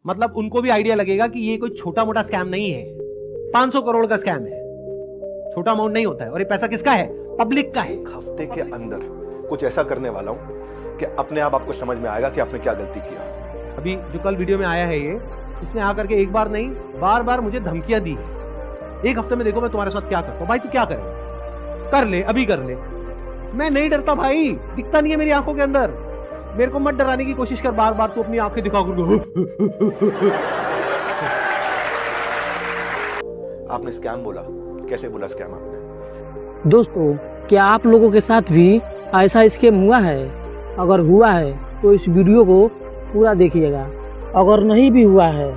मतलब उनको भी आइडिया लगेगा कि ये कोई छोटा मोटा स्कैम नहीं है, 500 करोड़ का स्कैम है, छोटा अमाउंट नहीं होता है। और ये पैसा किसका है? पब्लिक का है। एक हफ्ते के अंदर कुछ ऐसा करने वाला हूं कि अपने आप आपको समझ में आएगा कि आपने क्या गलती किया। अभी जो कल वीडियो में आया है ये, इसने आकर के एक बार नहीं बार बार मुझे धमकियां दी है। एक हफ्ते में देखो मैं तुम्हारे साथ क्या करता हूं। भाई तू क्या करेगा? कर ले, अभी कर ले। मैं नहीं डरता भाई, दिखता नहीं है मेरी आंखों के अंदर। मेरे को मत डराने की कोशिश कर बार बार, तू अपनी आंखें दिखा कर। आपने स्कैम बोला, कैसे बोला स्कैम आपने? दोस्तों, क्या आप लोगों के साथ भी ऐसा स्कैम हुआ है? अगर हुआ है तो इस वीडियो को पूरा देखिएगा। अगर नहीं भी हुआ है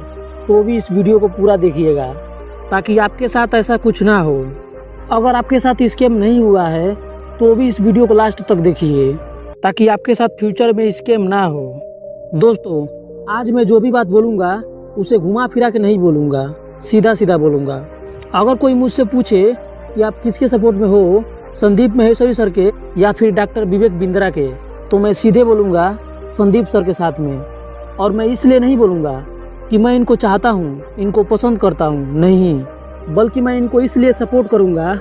तो भी इस वीडियो को पूरा देखिएगा, ताकि आपके साथ ऐसा कुछ ना हो। अगर आपके साथ स्कैम नहीं हुआ है तो भी इस वीडियो को लास्ट तक देखिए, ताकि आपके साथ फ्यूचर में स्कैम ना हो। दोस्तों, आज मैं जो भी बात बोलूँगा उसे घुमा फिरा के नहीं बोलूँगा, सीधा सीधा बोलूँगा। अगर कोई मुझसे पूछे कि आप किसके सपोर्ट में हो, संदीप महेश्वरी सर के या फिर डॉक्टर विवेक बिंद्रा के, तो मैं सीधे बोलूँगा संदीप सर के साथ में। और मैं इसलिए नहीं बोलूँगा कि मैं इनको चाहता हूँ, इनको पसंद करता हूँ, नहीं, बल्कि मैं इनको इसलिए सपोर्ट करूँगा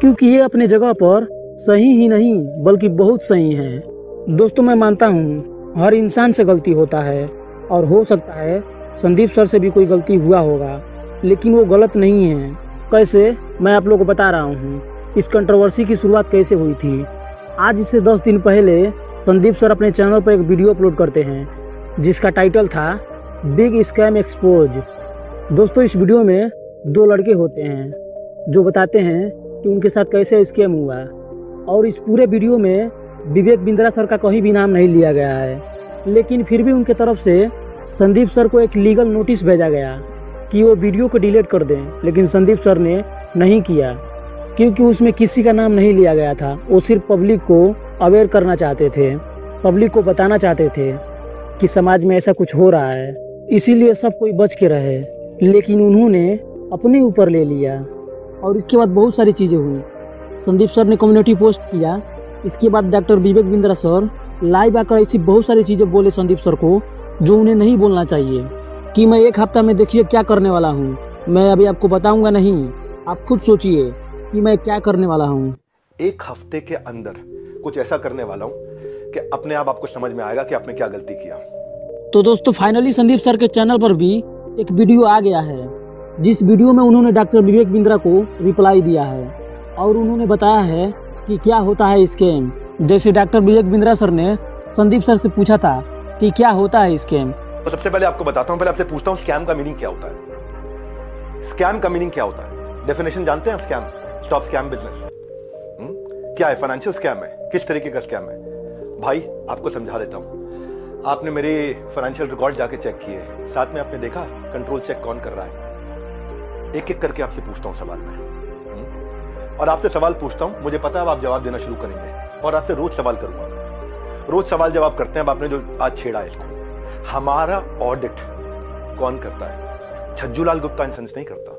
क्योंकि ये अपने जगह पर सही ही नहीं बल्कि बहुत सही हैं। दोस्तों, मैं मानता हूँ हर इंसान से गलती होता है और हो सकता है संदीप सर से भी कोई गलती हुआ होगा, लेकिन वो गलत नहीं है। कैसे, मैं आप लोगों को बता रहा हूँ। इस कंट्रोवर्सी की शुरुआत कैसे हुई थी। आज से 10 दिन पहले संदीप सर अपने चैनल पर एक वीडियो अपलोड करते हैं जिसका टाइटल था बिग स्कैम एक्सपोज। दोस्तों, इस वीडियो में 2 लड़के होते हैं जो बताते हैं कि उनके साथ कैसे स्कैम हुआ, और इस पूरे वीडियो में विवेक बिंद्रा सर का कहीं भी नाम नहीं लिया गया है। लेकिन फिर भी उनके तरफ से संदीप सर को एक लीगल नोटिस भेजा गया कि वो वीडियो को डिलीट कर दें, लेकिन संदीप सर ने नहीं किया क्योंकि उसमें किसी का नाम नहीं लिया गया था। वो सिर्फ पब्लिक को अवेयर करना चाहते थे, पब्लिक को बताना चाहते थे कि समाज में ऐसा कुछ हो रहा है, इसीलिए सब कोई बच के रहे। लेकिन उन्होंने अपने ऊपर ले लिया और इसके बाद बहुत सारी चीज़ें हुई। संदीप सर ने कम्युनिटी पोस्ट किया, इसके बाद doctor Vivek Bindra sir live आकर ऐसी बहुत सारी चीज़ें बोले संदीप सर को जो उन्हें नहीं बोलना चाहिए, कि मैं एक हफ्ता में देखिए क्या करने वाला हूँ। मैं अभी आपको बताऊंगा नहीं, आप खुद सोचिए कि मैं क्या करने वाला हूँ। एक हफ्ते के अंदर कुछ ऐसा करने वाला हूँ कि अपने आप आपको समझ में आएगा कि आपने क्या गलती किया। तो दोस्तों, फाइनली संदीप सर के चैनल पर भी एक वीडियो आ गया है, जिस वीडियो में उन्होंने डॉक्टर विवेक बिंद्रा को रिप्लाई दिया है और उन्होंने बताया है कि क्या होता है स्कैम। जैसे डॉक्टर विवेक बिंद्रा सर ने संदीप सर से पूछा था कि क्या होता है स्कैम। तो सबसे पहले आपको बताता हूं, पहले आपसे पूछता हूं स्कैम का मीनिंग क्या होता है। स्कैम का मीनिंग क्या होता है? डेफिनेशन जानते हैं आप? Scam, stop scam business. क्या है? फाइनेंशियल स्कैम है। किस तरीके का स्कैम है भाई? आपको समझा देता हूं। आपने मेरे फाइनेंशियल रिकॉर्ड जाके चेक किए, साथ में आपने देखा कंट्रोल चेक कौन कर रहा है। एक एक करके आपसे पूछता हूं सवाल में, और आपसे सवाल पूछता हूं, मुझे पता है आप जवाब देना शुरू करेंगे, और आपसे रोज सवाल करूंगा। रोज सवाल जवाब करते हैं। अब आपने जो आज छेड़ा है इसको, हमारा ऑडिट कौन करता है? छज्जूलाल गुप्ता एंड सन्स नहीं करता,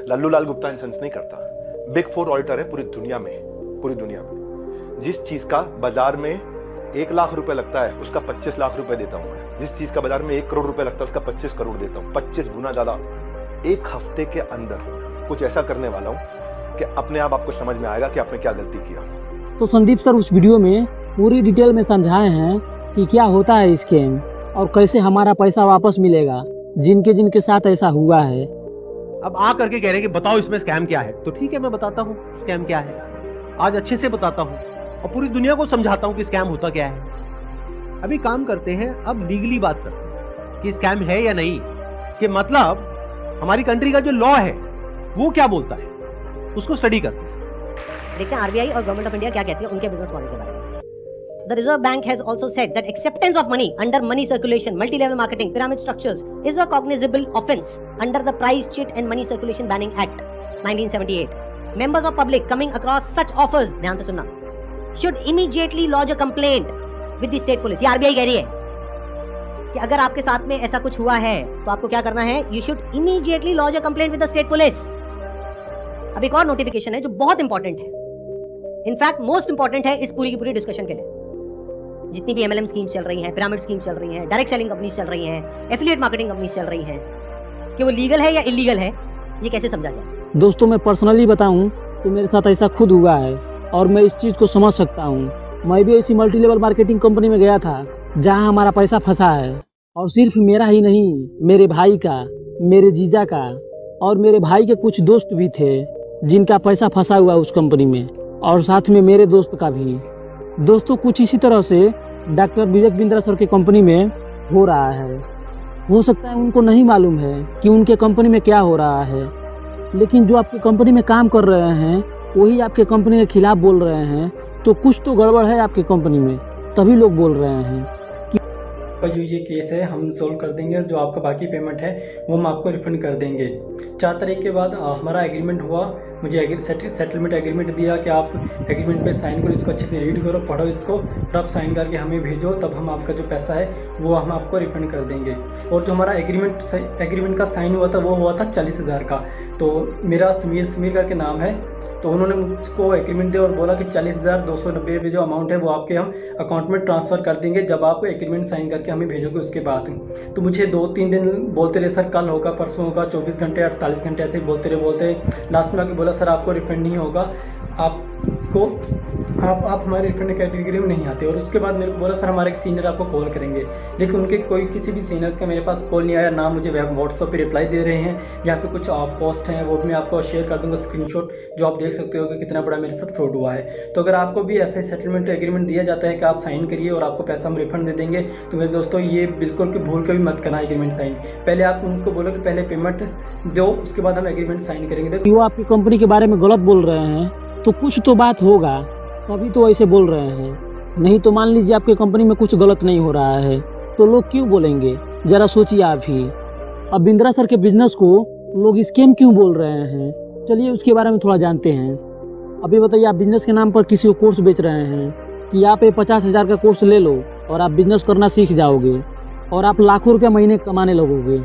लल्लूलाल गुप्ता एंड सन्स नहीं करता। बिग 4 ऑडिटर है पूरी दुनिया में। पूरी दुनिया में जिस चीज का बाजार में 1 लाख रुपए लगता है उसका 25 लाख रुपए देता हूं मैं। जिस चीज का बाजार में 1 करोड़ रुपए लगता है उसका 25 करोड़ देता हूं, 25 गुना ज्यादा। एक हफ्ते के अंदर कुछ ऐसा करने वाला हूं कि अपने आप आपको समझ में आएगा कि आपने क्या गलती किया। तो संदीप सर उस वीडियो में पूरी डिटेल में समझाए हैं कि क्या होता है स्कैम और कैसे हमारा पैसा वापस मिलेगा जिनके जिनके साथ ऐसा हुआ है। अब आ करके कह रहे कि बताओ इसमें स्कैम क्या है। तो ठीक है, मैं बताता हूँ स्कैम क्या है। आज अच्छे से बताता हूँ और पूरी दुनिया को समझाता हूँ कि स्कैम होता क्या है। अभी काम करते हैं, अब लीगली बात करते हैं कि स्कैम है या नहीं, कि मतलब हमारी कंट्री का जो लॉ है वो क्या बोलता है, उसको स्टडी करते हैं। देखते हैं आरबीआई और गवर्नमेंट ऑफ इंडिया क्या कहती है उनके बिजनेस मॉडल के बारे में। The Reserve Bank has also said that acceptance of money under money circulation, multi-level marketing, pyramid structures is a cognizable offence under the Price Cheat and Money Circulation Banning Act 1978. Members of public coming across such offers, ध्यान से सुनना, should immediately lodge a complaint with the state police। ये RBI कह रही है कि अगर आपके साथ में ऐसा कुछ हुआ है तो आपको क्या करना है? You should immediately lodge a complaint with the state police। अब एक और नोटिफिकेशन है जो बहुत इंपॉर्टेंट है, इनफैक्ट मोस्ट इंपॉर्टेंट है इस पूरी की पूरी डिस्कशन के लिए। जितनी भी MLM स्कीम्स चल रही हैं, पिरामिड स्कीम्स चल रही हैं, डायरेक्ट सेलिंग कंपनीज चल रही हैं, एफिलिएट मार्केटिंग कंपनीज चल रही हैं, कि वो लीगल है या इलीगल है, ये कैसे समझा जाए? दोस्तों मैं पर्सनली बताऊं तो मेरे साथ ऐसा खुद हुआ है और मैं इस चीज़ को समझ सकता हूं। मैं भी ऐसी मल्टी लेवल मार्केटिंग कंपनी में गया था जहां हमारा पैसा फंसा है, और सिर्फ मेरा ही नहीं, मेरे भाई का, मेरे जीजा का और मेरे भाई के कुछ दोस्त भी थे जिनका पैसा फंसा हुआ उस कंपनी में, और साथ में मेरे दोस्त का भी। दोस्तों कुछ इसी तरह से डॉक्टर विवेक बिंद्रा सर की कंपनी में हो रहा है। हो सकता है उनको नहीं मालूम है कि उनके कंपनी में क्या हो रहा है, लेकिन जो आपकी कंपनी में काम कर रहे हैं वही आपके कंपनी के खिलाफ बोल रहे हैं, तो कुछ तो गड़बड़ है आपकी कंपनी में, तभी लोग बोल रहे हैं। का जो ये केस है हम सोल्व कर देंगे और जो आपका बाकी पेमेंट है वो हम आपको रिफंड कर देंगे। 4 तारीख के बाद हमारा एग्रीमेंट हुआ, मुझे सेटलमेंट एग्रीमेंट दिया कि आप एग्रीमेंट पे साइन करो, इसको अच्छे से रीड करो, पढ़ो इसको, फिर आप साइन करके हमें भेजो, तब हम आपका जो पैसा है वो हम आपको रिफंड कर देंगे। और जो हमारा एग्रीमेंट का साइन हुआ था वो हुआ था 40,000 का। तो मेरा समीर करके नाम है, तो उन्होंने मुझको एग्रीमेंट दिया और बोला कि 40,290 रुपये जो अमाउंट है वो आपके हम अकाउंट में ट्रांसफ़र कर देंगे जब आप एग्रीमेंट साइन करके हमें भेजोगे उसके बाद। तो मुझे 2-3 दिन बोलते रहे, सर कल होगा, परसों होगा, 24 घंटे 48 घंटे ऐसे ही बोलते रहे। लास्ट में आके बोला सर आपको रिफंड नहीं होगा, आप हमारे रिफंड कैटेगरी में नहीं आते। और उसके बाद मेरे को बोला सर हमारे एक सीनियर आपको कॉल करेंगे, लेकिन उनके किसी भी सीनियर्स का मेरे पास कॉल नहीं आया, ना मुझे व्हाट्सएप पे रिप्लाई दे रहे हैं। यहाँ पे कुछ पोस्ट हैं वो भी मैं आपको शेयर कर दूंगा स्क्रीनशॉट, जो आप देख सकते हो कि कितना बड़ा मेरे साथ फ्रॉड हुआ है। तो अगर आपको भी ऐसे सेटलमेंट एग्रीमेंट दिया जाता है कि आप साइन करिए और आपको पैसा हम रिफंड दे देंगे, तो मेरे दोस्तों ये बिल्कुल भी भूल के भी मत करना एग्रीमेंट साइन। पहले आप उनको बोलो कि पहले पेमेंट दो, उसके बाद हम एग्रीमेंट साइन करेंगे। वो आपकी कंपनी के बारे में गलत बोल रहे हैं तो कुछ तो बात होगा, तभी तो ऐसे बोल रहे हैं। नहीं तो मान लीजिए आपके कंपनी में कुछ गलत नहीं हो रहा है तो लोग क्यों बोलेंगे, जरा सोचिए आप ही। अब बिंद्रा सर के बिजनेस को लोग स्कैम क्यों बोल रहे हैं, चलिए उसके बारे में थोड़ा जानते हैं। अभी बताइए, आप बिजनेस के नाम पर किसी को कोर्स बेच रहे हैं कि आप 50,000 का कोर्स ले लो और आप बिजनेस करना सीख जाओगे और आप लाखों रुपया महीने कमाने लगोगे।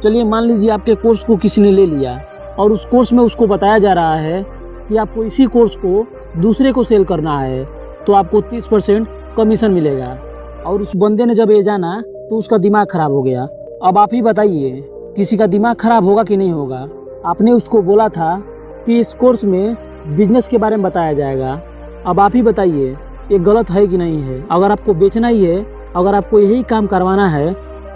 चलिए मान लीजिए आपके कोर्स को किसी ने ले लिया और उस कोर्स में उसको बताया जा रहा है कि आपको इसी कोर्स को दूसरे को सेल करना है तो आपको 30% कमीशन मिलेगा। और उस बंदे ने जब ये जाना तो उसका दिमाग खराब हो गया। अब आप ही बताइए, किसी का दिमाग खराब होगा कि नहीं होगा? आपने उसको बोला था कि इस कोर्स में बिजनेस के बारे में बताया जाएगा। अब आप ही बताइए ये गलत है कि नहीं है? अगर आपको बेचना ही है, अगर आपको यही काम करवाना है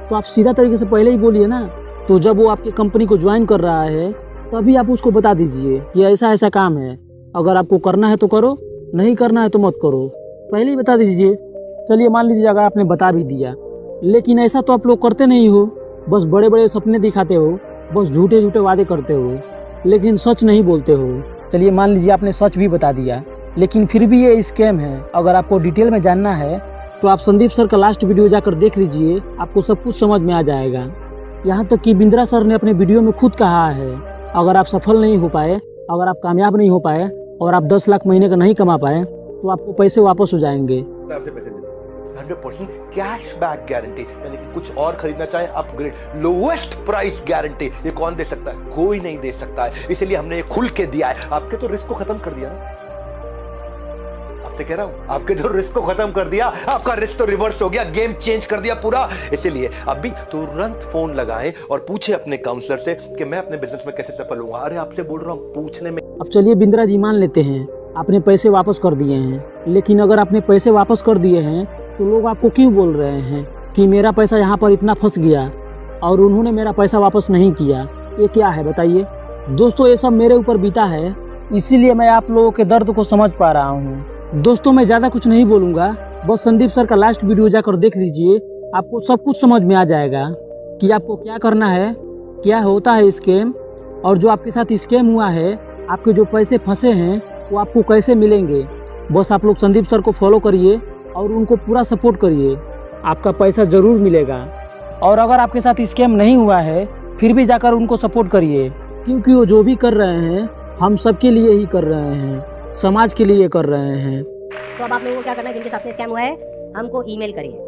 तो आप सीधा तरीके से पहले ही बोलिए ना। तो जब वो आपकी कंपनी को ज्वाइन कर रहा है तभी आप उसको बता दीजिए कि ऐसा ऐसा काम है, अगर आपको करना है तो करो, नहीं करना है तो मत करो, पहले ही बता दीजिए। चलिए मान लीजिए अगर आपने बता भी दिया, लेकिन ऐसा तो आप लोग करते नहीं हो, बस बड़े बड़े सपने दिखाते हो, बस झूठे झूठे वादे करते हो, लेकिन सच नहीं बोलते हो। चलिए मान लीजिए आपने सच भी बता दिया, लेकिन फिर भी ये स्कैम है। अगर आपको डिटेल में जानना है तो आप संदीप सर का लास्ट वीडियो जाकर देख लीजिए, आपको सब कुछ समझ में आ जाएगा। यहाँ तक कि बिंद्रा सर ने अपने वीडियो में खुद कहा है, अगर आप सफल नहीं हो पाए, अगर आप कामयाब नहीं हो पाए और आप 10 लाख महीने का नहीं कमा पाए तो आपको पैसे वापस हो जाएंगे। 100% कैशबैक गारंटी, यानी कि कुछ और खरीदना चाहे अपग्रेड, लोएस्ट प्राइस गारंटी, ये कौन दे सकता है? कोई नहीं दे सकता है। इसलिए हमने ये खुल के दिया है। आपके तो रिस्क को खत्म कर दिया ना, आपसे कह रहा हूं, आपके जो रिस्क को खत्म कर दिया, आपका रिस्क तो रिवर्स हो गया, गेम चेंज कर दिया पूरा। इसीलिए अभी तुरंत फोन लगाएं और पूछे अपने काउंसलर से कि मैं अपने बिजनेस में कैसे सफल होऊंगा। अरे आपसे बोल रहा हूं, पूछने में। अब चलिए बिंद्रा जी, मान लेते हैं आपने पैसे वापस कर दिए हैं, लेकिन अगर आपने पैसे वापस कर दिए हैं तो लोग आपको क्यों बोल रहे हैं कि मेरा पैसा यहाँ पर इतना फंस गया और उन्होंने मेरा पैसा वापस नहीं किया? ये क्या है बताइए? दोस्तों ये सब मेरे ऊपर बीता है, इसीलिए मैं आप लोगों के दर्द को समझ पा रहा हूँ। दोस्तों मैं ज़्यादा कुछ नहीं बोलूँगा, बस संदीप सर का लास्ट वीडियो जाकर देख लीजिए, आपको सब कुछ समझ में आ जाएगा कि आपको क्या करना है, क्या होता है स्कैम, और जो आपके साथ स्कैम हुआ है, आपके जो पैसे फंसे हैं वो आपको कैसे मिलेंगे। बस आप लोग संदीप सर को फॉलो करिए और उनको पूरा सपोर्ट करिए, आपका पैसा ज़रूर मिलेगा। और अगर आपके साथ स्कैम नहीं हुआ है फिर भी जाकर उनको सपोर्ट करिए, क्योंकि वो जो भी कर रहे हैं हम सबके लिए ही कर रहे हैं, समाज के लिए कर रहे हैं। तो अब आप लोगों को क्या करना है, जिनके साथ में स्कैम हुआ है हमको ईमेल करिए।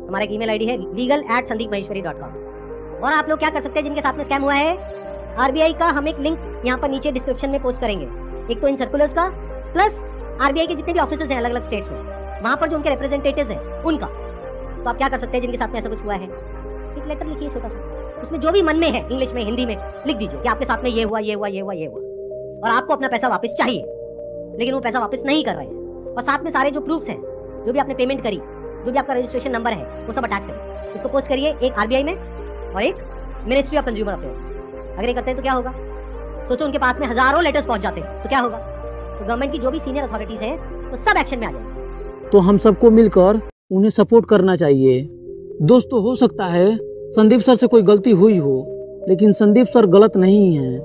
हमारा एक ईमेल आईडी है legal@sandeepmaheshwari.com। और आप लोग क्या कर सकते हैं, जिनके साथ में स्कैम हुआ है, आरबीआई का हम एक लिंक यहाँ पर नीचे डिस्क्रिप्शन में पोस्ट करेंगे, एक तो इन सर्कुलर्स का, प्लस आरबीआई के जितने भी ऑफिसेज हैं अलग अलग स्टेट्स में, वहां पर जो उनके रिप्रेजेंटेटिव्स हैं उनका। तो आप क्या कर सकते हैं, जिनके साथ में ऐसा कुछ हुआ है, एक लेटर लिखिए छोटा सा, उसमें जो भी मन में है, इंग्लिश में हिंदी में लिख दीजिए कि आपके साथ में ये हुआ ये हुआ ये हुआ ये हुआ, और आपको अपना पैसा वापस चाहिए, लेकिन वो पैसा वापस नहीं कर रहे हैं। और साथ में सारे जो प्रूफ्स हैं, जो भी आपने पेमेंट करी, जो भी आपका रजिस्ट्रेशन नंबर है, वो सब अटैच करिए। इसको पोस्ट करिए एक RBI में और एक मिनिस्ट्री ऑफ कंज्यूमर अफेयर्स में। अगर ये करते हैं तो क्या होगा, सोचो उनके पास में हजारों लेटर्स पहुंच जाते हैं तो क्या होगा। तो गवर्नमेंट की जो भी सीनियर अथॉरिटीज हैं वो सब एक्शन में आ जाएंगे। तो हम सबको मिलकर उन्हें सपोर्ट करना चाहिए। दोस्तों, हो सकता है संदीप सर से कोई गलती हुई हो, लेकिन संदीप सर गलत नहीं है।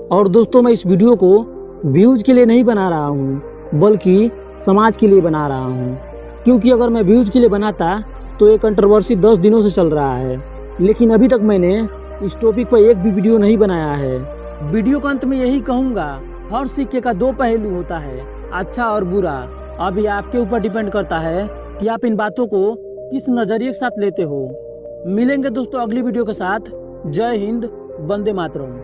और दोस्तों, मैं इस वीडियो को व्यूज के लिए नहीं बना रहा हूँ, बल्कि समाज के लिए बना रहा हूँ। क्योंकि अगर मैं व्यूज के लिए बनाता तो ये कंट्रोवर्सी 10 दिनों से चल रहा है, लेकिन अभी तक मैंने इस टॉपिक पर एक भी वीडियो नहीं बनाया है। वीडियो के अंत में यही कहूँगा, हर सिक्के का 2 पहलू होता है, अच्छा और बुरा। अभी आपके ऊपर डिपेंड करता है कि आप इन बातों को किस नजरिए के साथ लेते हो। मिलेंगे दोस्तों अगली वीडियो के साथ। जय हिंद, वंदे मातरम।